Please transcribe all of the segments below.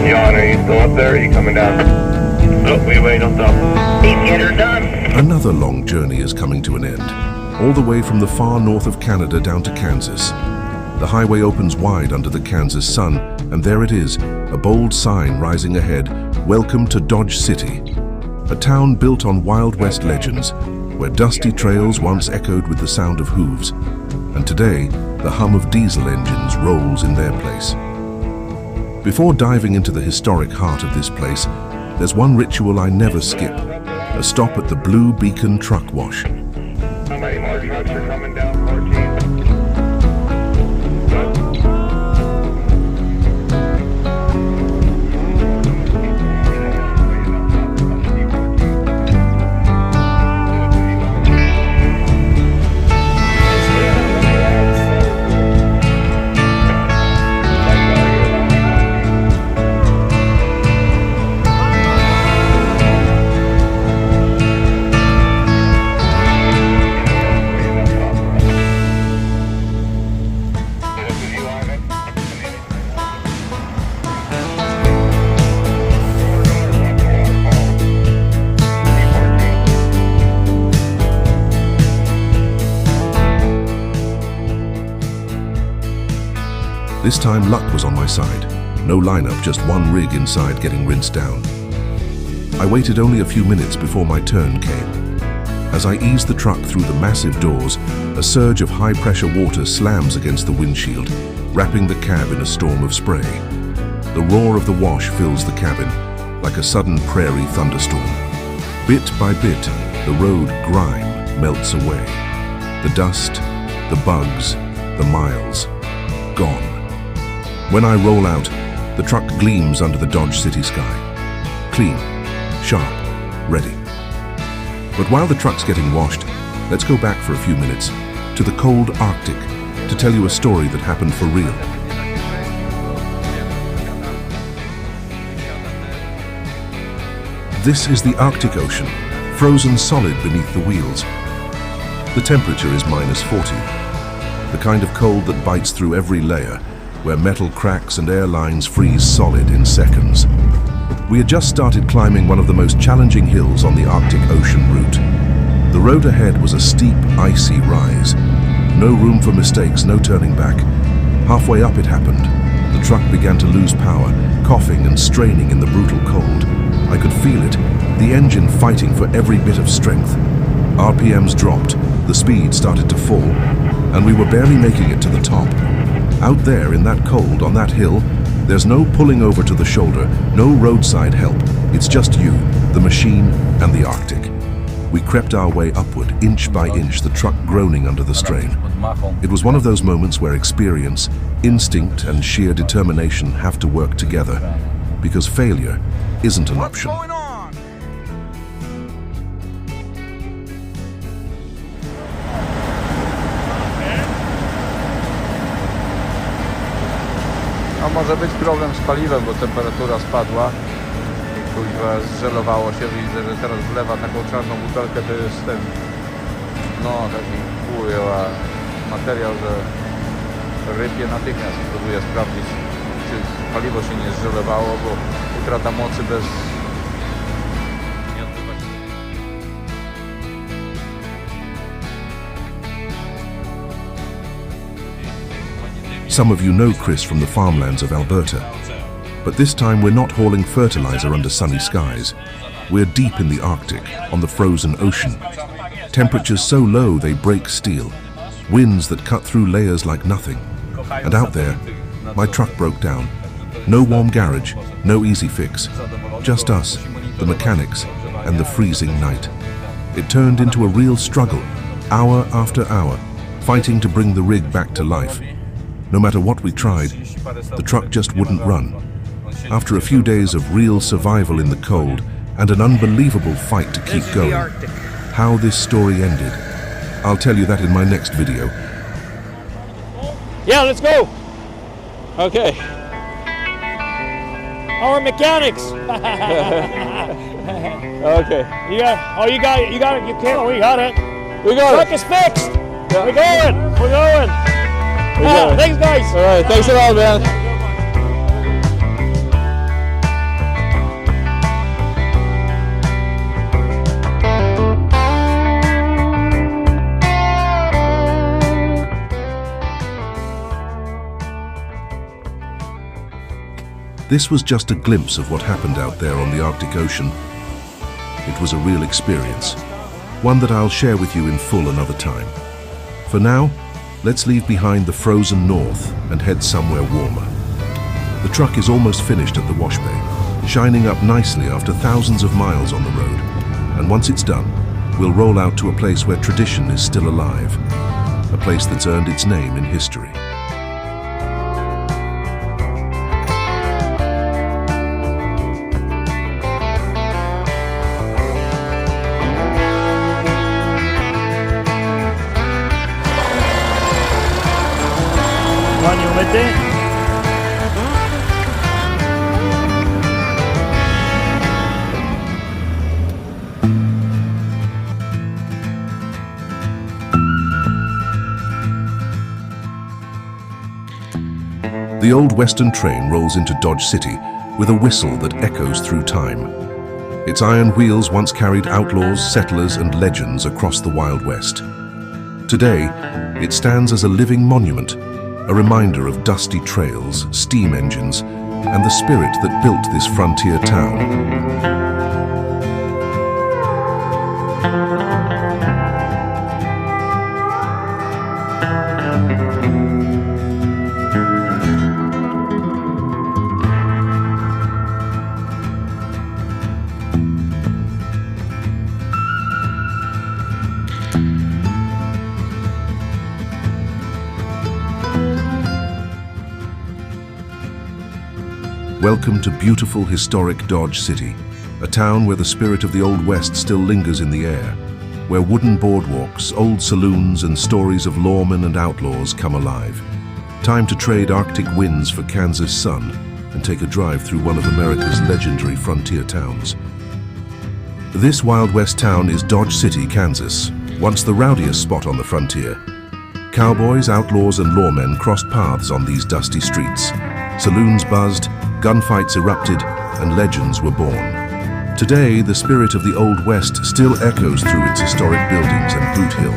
John, are you still up there? Are you coming down? Oh, wait, don't stop. Get her done. Another long journey is coming to an end, all the way from the far north of Canada down to Kansas. The highway opens wide under the Kansas sun, and there it is, a bold sign rising ahead, "Welcome to Dodge City," a town built on Wild West legends, where dusty trails once echoed with the sound of hooves, and today the hum of diesel engines rolls in their place. Before diving into the historic heart of this place, there's one ritual I never skip, a stop at the Blue Beacon Truck Wash. How many more trucks are coming down 14? This time luck was on my side. No lineup, just one rig inside getting rinsed down. I waited only a few minutes before my turn came. As I eased the truck through the massive doors, a surge of high-pressure water slams against the windshield, wrapping the cab in a storm of spray. The roar of the wash fills the cabin, like a sudden prairie thunderstorm. Bit by bit, the road grime melts away. The dust, the bugs, the miles, gone. When I roll out, the truck gleams under the Dodge City sky. Clean, sharp, ready. But while the truck's getting washed, let's go back for a few minutes to the cold Arctic to tell you a story that happened for real. This is the Arctic Ocean, frozen solid beneath the wheels. The temperature is -40, the kind of cold that bites through every layer, where metal cracks and airlines freeze solid in seconds. We had just started climbing one of the most challenging hills on the Arctic Ocean route. The road ahead was a steep, icy rise. No room for mistakes, no turning back. Halfway up it happened. The truck began to lose power, coughing and straining in the brutal cold. I could feel it, the engine fighting for every bit of strength. RPMs dropped, the speed started to fall, and we were barely making it to the top. Out there in that cold, on that hill, there's no pulling over to the shoulder, no roadside help. It's just you, the machine, and the Arctic. We crept our way upward, inch by inch, the truck groaning under the strain. It was one of those moments where experience, instinct, and sheer determination have to work together, because failure isn't an option. A może być problem z paliwem, bo temperatura spadła i kuźwa zżelowało się. Widzę, że teraz wlewa taką czarną butelkę, to jest ten, no taki ujęła materiał, że rybie natychmiast. Próbuję sprawdzić, czy paliwo się nie zżelowało, bo utrata mocy bez... Some of you know Chris from the farmlands of Alberta. But this time we're not hauling fertilizer under sunny skies. We're deep in the Arctic, on the frozen ocean. Temperatures so low they break steel. Winds that cut through layers like nothing. And out there, my truck broke down. No warm garage, no easy fix. Just us, the mechanics, and the freezing night. It turned into a real struggle, hour after hour, fighting to bring the rig back to life. No matter what we tried, the truck just wouldn't run. After a few days of real survival in the cold and an unbelievable fight to keep going, how this story ended, I'll tell you that in my next video. Yeah, let's go. Okay. Our mechanics. Okay. You got it. You can't. We got it. We got Truck it. is fixed. Yeah. We're going. We're going. We got it. Thanks, guys. All right. Thanks a lot, man. This was just a glimpse of what happened out there on the Arctic Ocean. It was a real experience, one that I'll share with you in full another time. For now, let's leave behind the frozen north and head somewhere warmer. The truck is almost finished at the wash bay, shining up nicely after thousands of miles on the road. And once it's done, we'll roll out to a place where tradition is still alive, a place that's earned its name in history. One umity. The old Western train rolls into Dodge City with a whistle that echoes through time. Its iron wheels once carried outlaws, settlers, and legends across the Wild West. Today, it stands as a living monument, a reminder of dusty trails, steam engines, and the spirit that built this frontier town. Welcome to beautiful, historic Dodge City, a town where the spirit of the Old West still lingers in the air, where wooden boardwalks, old saloons, and stories of lawmen and outlaws come alive. Time to trade Arctic winds for Kansas sun and take a drive through one of America's legendary frontier towns. This Wild West town is Dodge City, Kansas, once the rowdiest spot on the frontier. Cowboys, outlaws, and lawmen crossed paths on these dusty streets. Saloons buzzed, gunfights erupted, and legends were born. Today, the spirit of the Old West still echoes through its historic buildings and Boot Hill.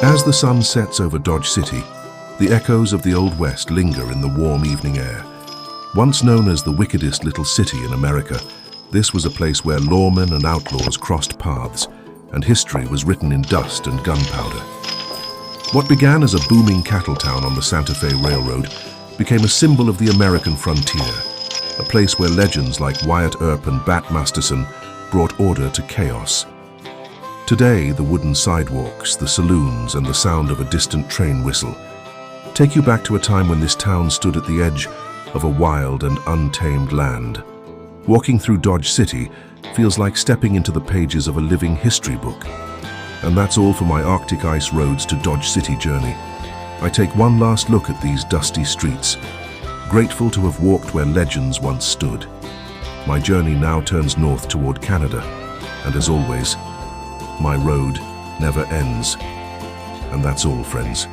As the sun sets over Dodge City, the echoes of the Old West linger in the warm evening air. Once known as the wickedest little city in America, this was a place where lawmen and outlaws crossed paths, and history was written in dust and gunpowder. What began as a booming cattle town on the Santa Fe Railroad became a symbol of the American frontier, a place where legends like Wyatt Earp and Bat Masterson brought order to chaos. Today, the wooden sidewalks, the saloons, and the sound of a distant train whistle take you back to a time when this town stood at the edge of a wild and untamed land. Walking through Dodge City feels like stepping into the pages of a living history book. And that's all for my Arctic Ice Roads to Dodge City journey. I take one last look at these dusty streets, grateful to have walked where legends once stood. My journey now turns north toward Canada, and as always, my road never ends. And that's all, friends.